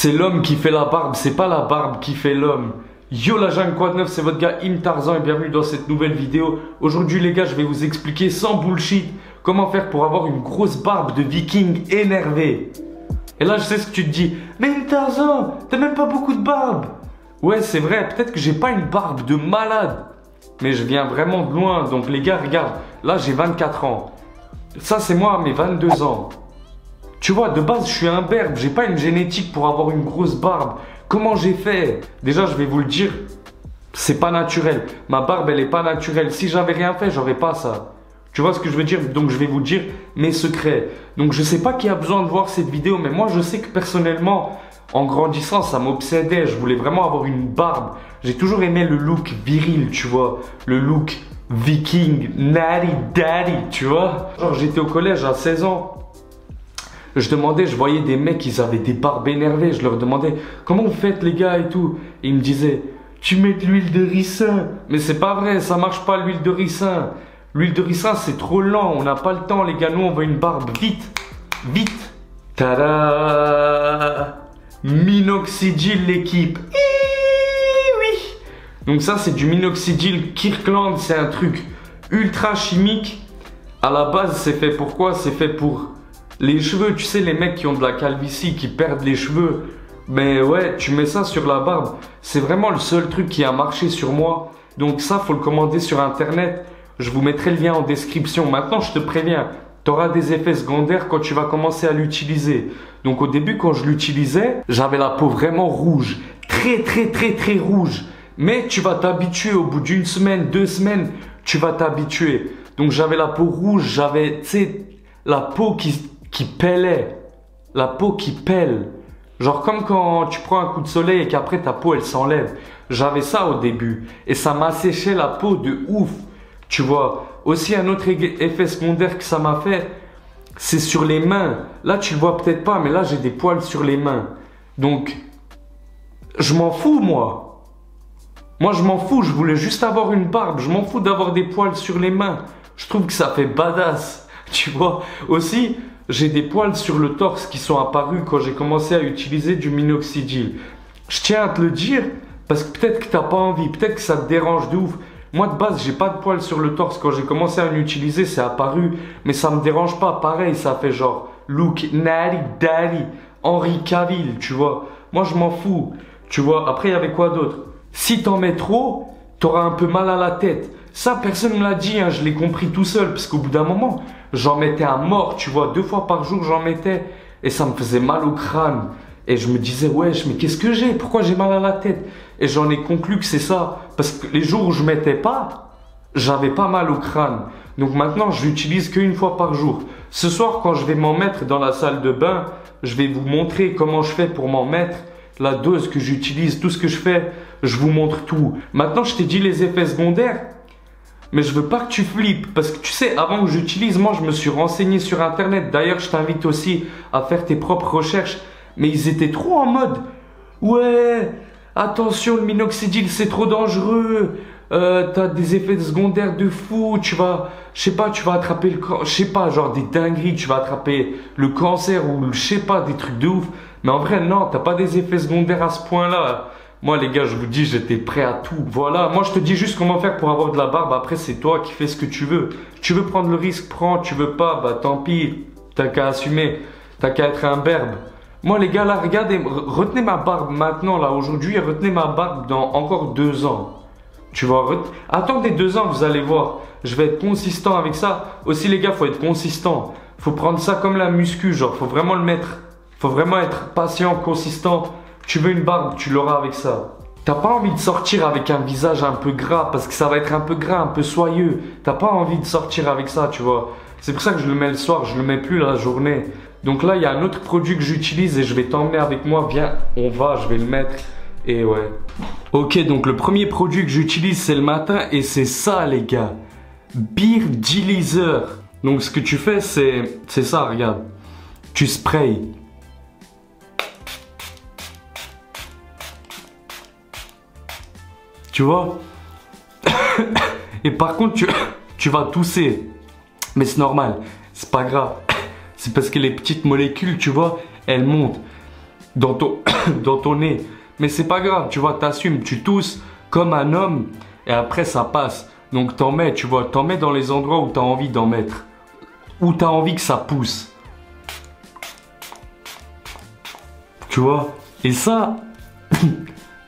C'est l'homme qui fait la barbe, c'est pas la barbe qui fait l'homme. Yo la jungle, quoi de neuf, c'est votre gars Tarzan et bienvenue dans cette nouvelle vidéo. Aujourd'hui les gars, je vais vous expliquer sans bullshit comment faire pour avoir une grosse barbe de viking énervé. Et là je sais ce que tu te dis, mais Tarzan, t'as même pas beaucoup de barbe. Ouais c'est vrai, peut-être que j'ai pas une barbe de malade, mais je viens vraiment de loin. Donc les gars, regarde, là j'ai 24 ans. Ça c'est moi à mes 22 ans. Tu vois, de base, je suis un berbe, j'ai pas une génétique pour avoir une grosse barbe. Comment j'ai fait? Déjà, je vais vous le dire, c'est pas naturel. Ma barbe, elle est pas naturelle. Si j'avais rien fait, j'aurais pas ça. Tu vois ce que je veux dire? Donc, je vais vous dire mes secrets. Donc, je sais pas qui a besoin de voir cette vidéo, mais moi, je sais que personnellement, en grandissant, ça m'obsédait. Je voulais vraiment avoir une barbe. J'ai toujours aimé le look viril, tu vois. Le look viking, natty daddy, tu vois. Genre, j'étais au collège à 16 ans. Je voyais des mecs, ils avaient des barbes énervées. Je leur demandais, comment vous faites les gars et tout. Et ils me disaient, tu mets de l'huile de ricin. Mais c'est pas vrai, ça marche pas l'huile de ricin. L'huile de ricin, c'est trop lent. On n'a pas le temps, les gars. Nous, on veut une barbe vite. Vite. Tada! Minoxidil, l'équipe. Oui. Donc ça, c'est du minoxidil Kirkland. C'est un truc ultra chimique. À la base, c'est fait pour quoi? C'est fait pour les cheveux, tu sais, les mecs qui ont de la calvitie, qui perdent les cheveux. Mais ouais, tu mets ça sur la barbe. C'est vraiment le seul truc qui a marché sur moi. Donc ça, faut le commander sur internet. Je vous mettrai le lien en description. Maintenant, je te préviens, tu auras des effets secondaires quand tu vas commencer à l'utiliser. Donc au début, quand je l'utilisais, j'avais la peau vraiment rouge. Très rouge. Mais tu vas t'habituer au bout d'une semaine, 2 semaines, tu vas t'habituer. Donc j'avais la peau rouge, j'avais, tu sais, la peau qui pèlait, la peau qui pèle, genre comme quand tu prends un coup de soleil et qu'après ta peau elle s'enlève. J'avais ça au début et ça m'asséchait la peau de ouf, tu vois. Aussi un autre effet secondaire que ça m'a fait, c'est sur les mains. Là tu le vois peut-être pas, mais là j'ai des poils sur les mains. Donc je m'en fous moi je m'en fous, je voulais juste avoir une barbe, je m'en fous d'avoir des poils sur les mains. Je trouve que ça fait badass, tu vois. Aussi j'ai des poils sur le torse qui sont apparus quand j'ai commencé à utiliser du minoxidil. Je tiens à te le dire parce que peut-être que t'as pas envie, peut-être que ça te dérange de ouf. Moi de base j'ai pas de poils sur le torse. Quand j'ai commencé à l'utiliser c'est apparu, mais ça me dérange pas. Pareil, ça fait genre look natty daddy, Henry Cavill, tu vois. Moi je m'en fous, tu vois. Après il y avait quoi d'autre? Si t'en mets trop, t'auras un peu mal à la tête. Ça personne me l'a dit, hein, je l'ai compris tout seul parce qu'au bout d'un moment j'en mettais à mort, tu vois, 2 fois par jour j'en mettais et ça me faisait mal au crâne. Et je me disais, wesh, mais qu'est-ce que j'ai? Pourquoi j'ai mal à la tête? Et j'en ai conclu que c'est ça. Parce que les jours où je mettais pas, j'avais pas mal au crâne. Donc maintenant, je l'utilise qu'une fois par jour. Ce soir, quand je vais m'en mettre dans la salle de bain, je vais vous montrer comment je fais pour m'en mettre, la dose que j'utilise, tout ce que je fais, je vous montre tout. Maintenant, je t'ai dit les effets secondaires. Mais je veux pas que tu flippes parce que tu sais, avant que j'utilise, moi je me suis renseigné sur internet. D'ailleurs, je t'invite aussi à faire tes propres recherches. Mais ils étaient trop en mode, ouais, attention, le minoxidil c'est trop dangereux. T'as des effets secondaires de fou. Tu vas, je sais pas, tu vas attraper je sais pas, genre des dingueries. Tu vas attraper le cancer ou je sais pas, des trucs de ouf. Mais en vrai, non, t'as pas des effets secondaires à ce point-là. Moi les gars, je vous dis, j'étais prêt à tout. Voilà, moi je te dis juste comment faire pour avoir de la barbe. Après c'est toi qui fais ce que tu veux. Tu veux prendre le risque, prends. Tu veux pas, bah tant pis. T'as qu'à assumer. T'as qu'à être un berbe. Moi les gars là, regardez, retenez ma barbe maintenant là, aujourd'hui, et retenez ma barbe dans encore 2 ans. Tu vois, attendez 2 ans, vous allez voir. Je vais être consistant avec ça. Aussi les gars, faut être consistant. Faut prendre ça comme la muscu, genre faut vraiment le mettre. Faut vraiment être patient, consistant. Tu veux une barbe, tu l'auras avec ça. T'as pas envie de sortir avec un visage un peu gras parce que ça va être un peu gras, un peu soyeux. T'as pas envie de sortir avec ça, tu vois. C'est pour ça que je le mets le soir, je le mets plus la journée. Donc là, il y a un autre produit que j'utilise et je vais t'emmener avec moi. Viens, on va, je vais le mettre. Et ouais. Ok, donc le premier produit que j'utilise, c'est le matin et c'est ça, les gars. Beard Dealizer. Donc ce que tu fais, c'est ça, regarde. Tu sprays. Tu vois? Et par contre, tu vas tousser. Mais c'est normal, c'est pas grave. C'est parce que les petites molécules, tu vois, elles montent. dans ton, dans ton nez. Mais c'est pas grave, tu vois, t'assumes, tu tousses comme un homme et après ça passe. Donc t'en mets, tu vois, t'en mets dans les endroits où t'as envie d'en mettre. Où t'as envie que ça pousse. Tu vois? Et ça,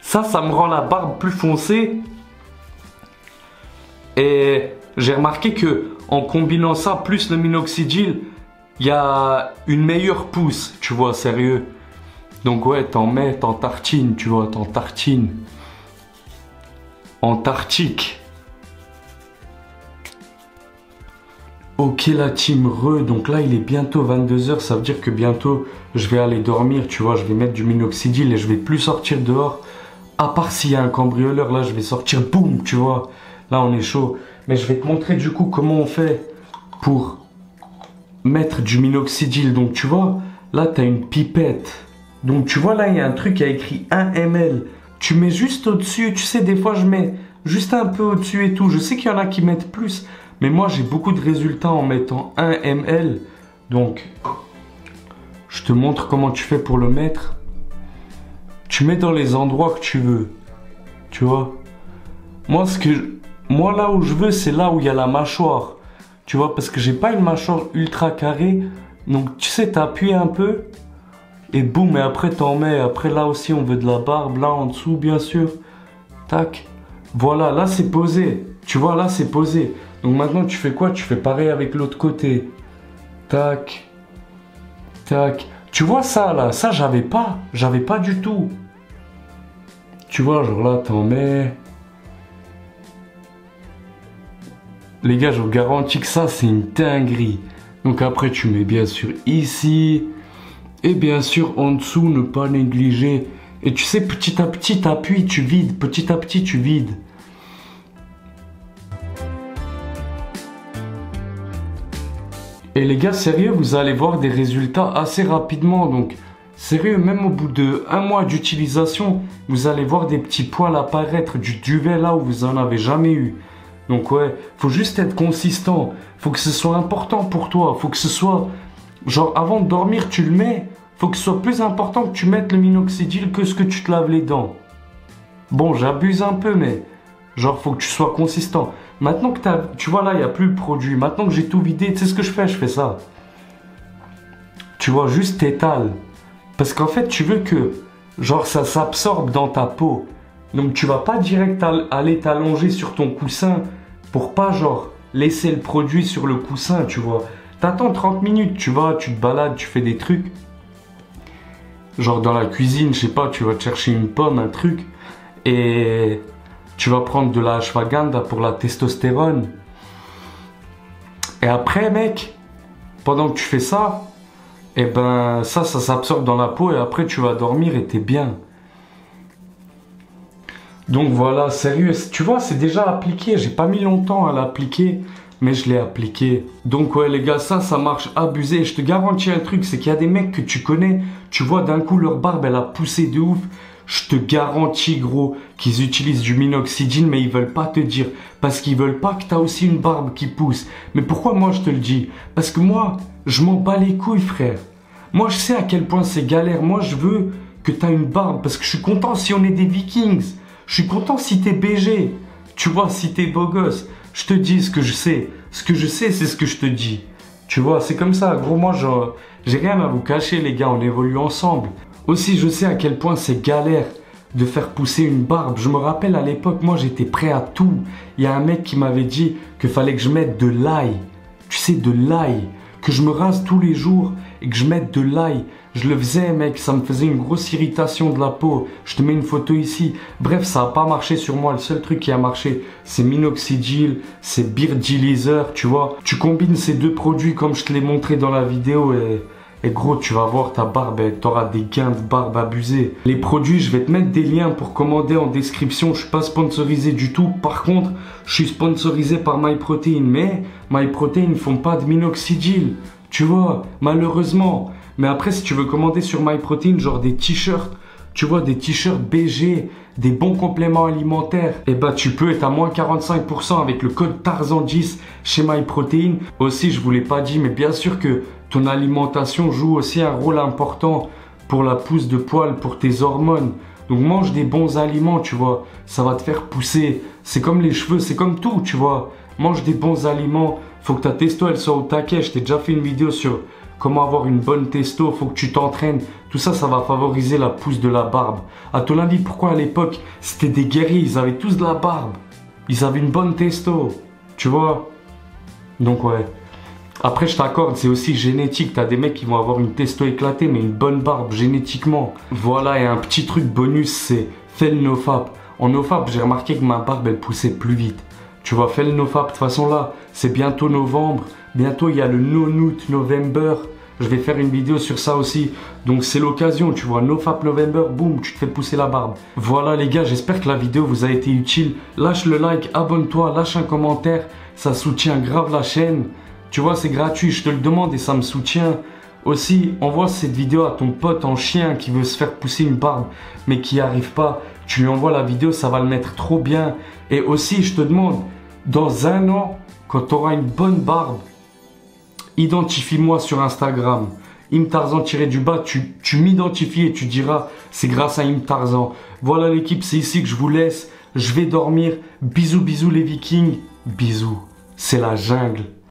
ça me rend la barbe plus foncée. Et j'ai remarqué que en combinant ça plus le minoxidil, il y a une meilleure pousse, tu vois, sérieux. Donc ouais, t'en mets, t'en tartines, tu vois, t'en tartines. Antarctique. Ok la team donc là il est bientôt 22 h, ça veut dire que bientôt je vais aller dormir, tu vois, je vais mettre du minoxidil et je vais plus sortir dehors. À part s'il y a un cambrioleur, là je vais sortir, boum, tu vois. Là on est chaud. Mais je vais te montrer du coup comment on fait pour mettre du minoxidil. Donc tu vois, là tu as une pipette. Donc tu vois là il y a un truc qui a écrit 1 ml. Tu mets juste au-dessus, tu sais des fois je mets juste un peu au-dessus et tout. Je sais qu'il y en a qui mettent plus. Mais moi j'ai beaucoup de résultats en mettant 1 ml. Donc je te montre comment tu fais pour le mettre. Tu mets dans les endroits que tu veux. Tu vois. Moi là où je veux c'est là où il y a la mâchoire. Tu vois parce que j'ai pas une mâchoire ultra carrée. Donc tu sais t'appuies un peu. Et boum, et après t'en mets. Après là aussi on veut de la barbe. Là en dessous bien sûr. Tac. Voilà, là c'est posé. Tu vois là c'est posé. Donc maintenant tu fais quoi? Tu fais pareil avec l'autre côté. Tac. Tac. Tu vois ça là? Ça j'avais pas. J'avais pas du tout. Tu vois genre là t'en mets. Les gars je vous garantis que ça c'est une dinguerie. Donc après tu mets bien sûr ici. Et bien sûr en dessous ne pas négliger. Et tu sais petit à petit t'appuies, tu vides. Petit à petit tu vides. Et les gars, sérieux, vous allez voir des résultats assez rapidement. Donc, sérieux, même au bout de 1 mois d'utilisation, vous allez voir des petits poils apparaître du duvet là où vous en avez jamais eu. Donc ouais, faut juste être consistant. Faut que ce soit important pour toi. Faut que ce soit, genre avant de dormir, tu le mets. Faut que ce soit plus important que tu mettes le minoxidil que ce que tu te laves les dents. Bon, j'abuse un peu, mais genre, faut que tu sois consistant. Maintenant que tu vois là, il n'y a plus le produit. Maintenant que j'ai tout vidé, tu sais ce que je fais? Je fais ça. Tu vois, juste t'étales. Parce qu'en fait, tu veux que, genre, ça s'absorbe dans ta peau. Donc, tu vas pas direct aller t'allonger sur ton coussin pour pas, genre, laisser le produit sur le coussin, tu vois. T'attends 30 minutes, tu vas, tu te balades, tu fais des trucs. Genre, dans la cuisine, je sais pas, tu vas te chercher une pomme, un truc. Et tu vas prendre de la ashwagandha pour la testostérone. Et après, mec, pendant que tu fais ça, et ben ça s'absorbe dans la peau et après tu vas dormir et t'es bien. Donc voilà, sérieux, tu vois, c'est déjà appliqué. J'ai pas mis longtemps à l'appliquer, mais je l'ai appliqué. Donc ouais les gars, ça marche abusé. Je te garantis un truc, c'est qu'il y a des mecs que tu connais, tu vois d'un coup leur barbe elle a poussé de ouf. Je te garantis gros qu'ils utilisent du minoxidil mais ils veulent pas te dire. Parce qu'ils veulent pas que tu as aussi une barbe qui pousse. Mais pourquoi moi je te le dis? Parce que moi, je m'en bats les couilles frère. Moi je sais à quel point c'est galère. Moi je veux que tu as une barbe. Parce que je suis content si on est des Vikings. Je suis content si t'es BG. Tu vois, si t'es beau gosse. Je te dis ce que je sais. Ce que je sais c'est ce que je te dis. Tu vois, c'est comme ça. Gros moi j'ai rien à vous cacher les gars. On évolue ensemble. Aussi, je sais à quel point c'est galère de faire pousser une barbe. Je me rappelle à l'époque, moi j'étais prêt à tout. Il y a un mec qui m'avait dit qu'il fallait que je mette de l'ail. Tu sais, de l'ail. Que je me rase tous les jours et que je mette de l'ail. Je le faisais, mec, ça me faisait une grosse irritation de la peau. Je te mets une photo ici. Bref, ça n'a pas marché sur moi. Le seul truc qui a marché, c'est minoxidil, c'est Beardilizer, tu vois. Tu combines ces deux produits comme je te l'ai montré dans la vidéo et gros, tu vas voir ta barbe, t'auras des gains de barbe abusés. Les produits, je vais te mettre des liens pour commander en description. Je suis pas sponsorisé du tout. Par contre, je suis sponsorisé par MyProtein. Mais MyProtein ne font pas de minoxidil. Tu vois, malheureusement. Mais après, si tu veux commander sur MyProtein, genre des t-shirts, tu vois, des t-shirts BG, des bons compléments alimentaires, et bah tu peux être à moins 45% avec le code Tarzan10 chez MyProtein. Aussi, je vous l'ai pas dit, mais bien sûr que ton alimentation joue aussi un rôle important pour la pousse de poils, pour tes hormones. Donc mange des bons aliments, tu vois. Ça va te faire pousser. C'est comme les cheveux, c'est comme tout, tu vois. Mange des bons aliments. Faut que ta testo, elle soit au taquet. Je t'ai déjà fait une vidéo sur comment avoir une bonne testo. Faut que tu t'entraînes. Tout ça, ça va favoriser la pousse de la barbe. À ton avis, pourquoi à l'époque, c'était des guerriers, ils avaient tous de la barbe. Ils avaient une bonne testo. Tu vois. Donc ouais. Après, je t'accorde, c'est aussi génétique. T'as des mecs qui vont avoir une testo éclatée, mais une bonne barbe génétiquement. Voilà, et un petit truc bonus, c'est fais le nofap. En nofap, j'ai remarqué que ma barbe, elle poussait plus vite. Tu vois, fais le nofap. De toute façon, là, c'est bientôt novembre. Bientôt, il y a le no-noot November. Je vais faire une vidéo sur ça aussi. Donc, c'est l'occasion, tu vois, nofap November, boum, tu te fais pousser la barbe. Voilà, les gars, j'espère que la vidéo vous a été utile. Lâche le like, abonne-toi, lâche un commentaire. Ça soutient grave la chaîne. Tu vois, c'est gratuit, je te le demande et ça me soutient. Aussi, envoie cette vidéo à ton pote en chien qui veut se faire pousser une barbe, mais qui n'y arrive pas. Tu lui envoies la vidéo, ça va le mettre trop bien. Et aussi, je te demande, dans 1 an, quand tu auras une bonne barbe, identifie-moi sur Instagram. Imtarzan-du-bas, tu m'identifies et tu diras, c'est grâce à Imtarzan. Voilà l'équipe, c'est ici que je vous laisse. Je vais dormir. Bisous, bisous les Vikings. Bisous. C'est la jungle.